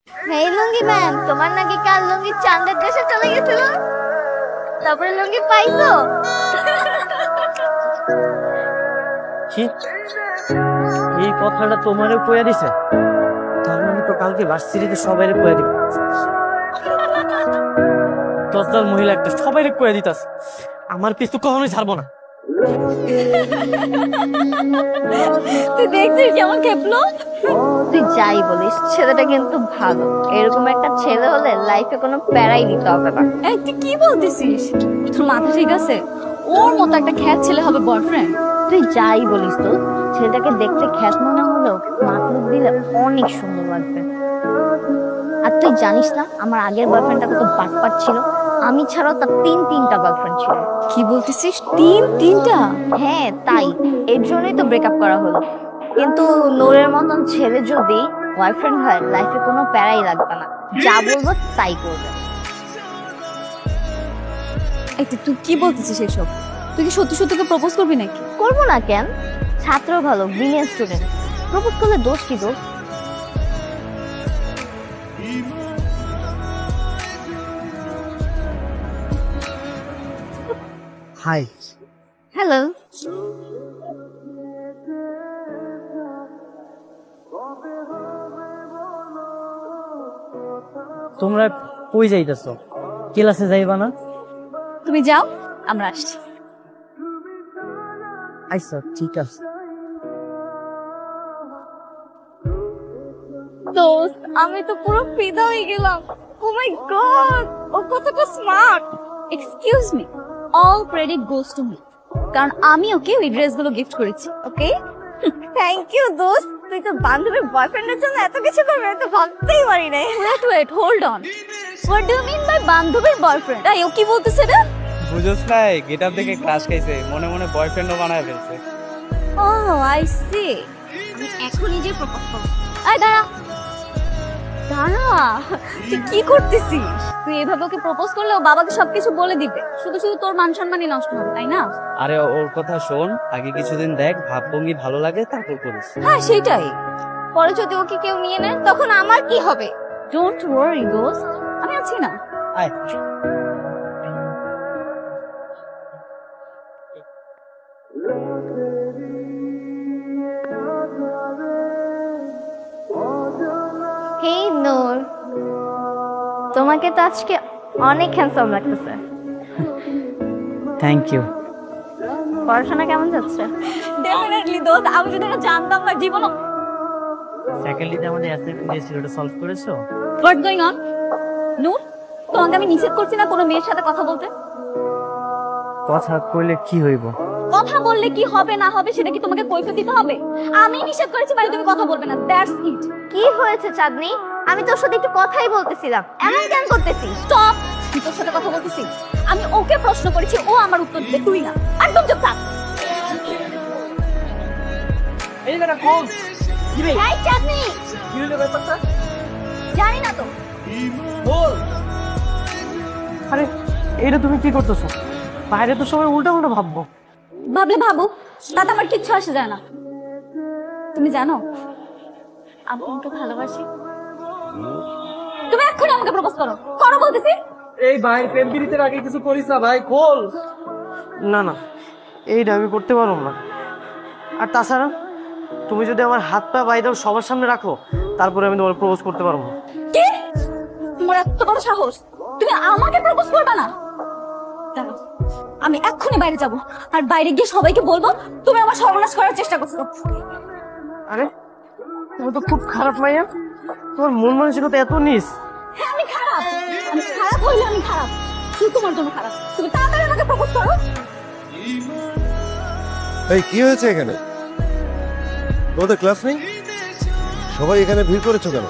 এই লুঙ্গি ম্যাম, তোমার নাকি কাল লুঙ্গি চাঁদের দেশে চলে গেছিল, তারপরে লুঙ্গি পাইছো? কি এই কথাটা তোমারও কইয়া দিছে? তার মানে তো কালকে ভার্সিটিতে সবাইরে কইয়া দিবে। দশজন মহিলা একটা সবাইরে কইয়া দিতাছে। আমার পিছু কখনোই ছাড়বো না। তুই দেখছিস কেমন খেপলো? তুই যাই বলিস, ছেলেটা কিন্তু ভালো। এরকম একটা ছেলে হলে লাইফে কোনো প্যারাই নিতে হবে না। এই তুই কি বলতেছিস? তোর মাথা ঠিক আছে? ওর মতো একটা খ্যাত ছেলে হবে বয়ফ্রেন্ড? তুই যাই বলিস তো, ছেলেটাকে দেখতে খ্যাত মনে হলেও মাতলুক দিলে অনেক সুন্দর লাগবে। আর তুই জানিস না আমার আগের বয়ফ্রেন্ডটা কত বাটপাট ছিল? আমি ছাড়াও তার তিনটা গার্লফ্রেন্ড ছিল। কি বলতেছিস? তিনটা? হ্যাঁ তাই, এর জন্যই তো ব্রেকআপ করা হলো। কিন্তু নূরের মতন ছেলে যদি বয়ফ্রেন্ড হয়, লাইফে কোনো প্যারাই লাগবে না, যা বলবো তাই করবে। এই তুই কি বলতেছিস এসব? তুই কি সত্যি সত্যি প্রপোজ করবি নাকি? করবো না কেন? ছাত্র ভালো, ব্রিলিয়ান্ট স্টুডেন্ট, প্রপোজ করলে দোষ কি তোর? হাই। হ্যালো। তোমরা কই যাইতেছো? ক্লাসে যাইবা না? তুমি যাও, আমরা আসছি। আচ্ছা ঠিক আছে। দোস্ত, আমি তো পুরো ফিদা হয়ে গেলাম। ও মাই গড, ও কতটা smart. Excuse me, all credit goes to me, কারণ আমি ওকে ওই ড্রেসগুলো গিফট করেছি। ওকে, থ্যাংক ইউ দোস্ত, তুই তো বান্ধবীর বয়ফ্রেন্ডের জন্য এত কিছু করবে এটা ভাবতেই পারি নাই। Wait, hold on. What do you mean by বান্ধবীর বয়ফ্রেন্ড? এই ও কি বলতেছে রে? বুঝছ নাই, গেটআপ দেখে ক্রাশ খাইছে, মনে মনে বয়ফ্রেন্ডও বানায় ফেলছে। ও আই সি। আমি এখনই যে প্রপোজ করব। এই দাঁড়া, তুই কি করতেছিস? তুই এভাবে ওকে প্রপোজ করলে ও বাবাকে সবকিছু বলে দিবে, শুধু শুধু তোর মান সম্মানই নষ্ট হবে, তাই না? আরে ওর কথা শোন, আগে কিছুদিন দেখ, ভাবভঙ্গি ভালো লাগে তারপর করিস। হ্যাঁ সেটাই। পরে যদি ওকে কেউ নিয়ে নেয় তখন আমার কি হবে? ডোন্ট ওয়ারি দোস্ত, আমি আছি না। আয়। হেই নূর, তোমাকে তো আজকে অনেক হ্যান্ডসাম লাগতেছে। Thank you. পড়াশোনা কেমন যাচ্ছে? ডেফিনেটলি দোস্ত, আমি যদি এটা জানতাম না জীবনও। ফ্যাকাল্টিতে আমাদের অ্যাসাইনমেন্ট দিয়েছিল, ওটা সলভ করেছো? হোয়াটস গোইং অন? নূর, তোমাকে আমি নিষেধ করছি না কোনো মেয়ের সাথে কথা বলতে? কথা কইলে কি হইব? কথা বললে কি হবে না হবে সেটা কি তোমাকে কৈফিয়ত দিতে হবে? আমি নিষেধ করেছি মানে তুমি কথা বলবে না, দ্যাটস ইট। কি হয়েছে চাঁদনি? আমি তোর সাথে একটু কথাই বলতেছিলাম, এমন কেন করতেছিস? স্টপ। তোর সাথে কথা বলতেছি, আমি ওকে প্রশ্ন করেছি, ও আমার উত্তর দিবে, তুই না। একদম চুপ থাক। এই না কোন দিবে? এই চাঁদনি, কি হলো ব্যাপারটা? জানি না তো। বল। আরে এটা তুমি কি করতেছো? বাইরে তো সবাই উল্টা উল্টা ভাববো। ভাবলে ভাবো, তাতে আমার কিচ্ছু আসে যায় না। তুমি জানো আমি তোমাকে ভালোবাসি। তুমি এক্ষুনি আমাকে প্রপোজ করো, করো বলতেছি। এই ভাই, প্রেম প্রীতির আগে কিছু করিস না ভাই, খোল। না না, এইটা আমি করতে পারবো না। আর তাছাড়া তুমি যদি আমার হাত পা বাইরে সবার সামনে রাখো, তারপরে আমি তোমার প্রপোজ করতে পারবো। কি? তোমার এত বড় সাহস, তুমি আমাকে প্রপোজ করবে না? দাঁড়াও, আমি এক্ষুনি বাইরে যাব, আর বাইরে গিয়ে সবাইকে বলবো তুমি আমার সর্বনাশ করার চেষ্টা করছো। আরে তুমি তো খুব খারাপ মাইয়া, তোমার মন মানসিকতা এত নিস। হ্যাঁ আমি খারাপ, আমি খারাপ হইলে আমি খারাপ, শুধু তোমার জন্য খারাপ। তুমি তাড়াতাড়ি আমাকে প্রপোজ করো। এই কি হয়েছে এখানে? তোমাদের ক্লাস নেই? সবাই এখানে ভিড় করেছো কেন?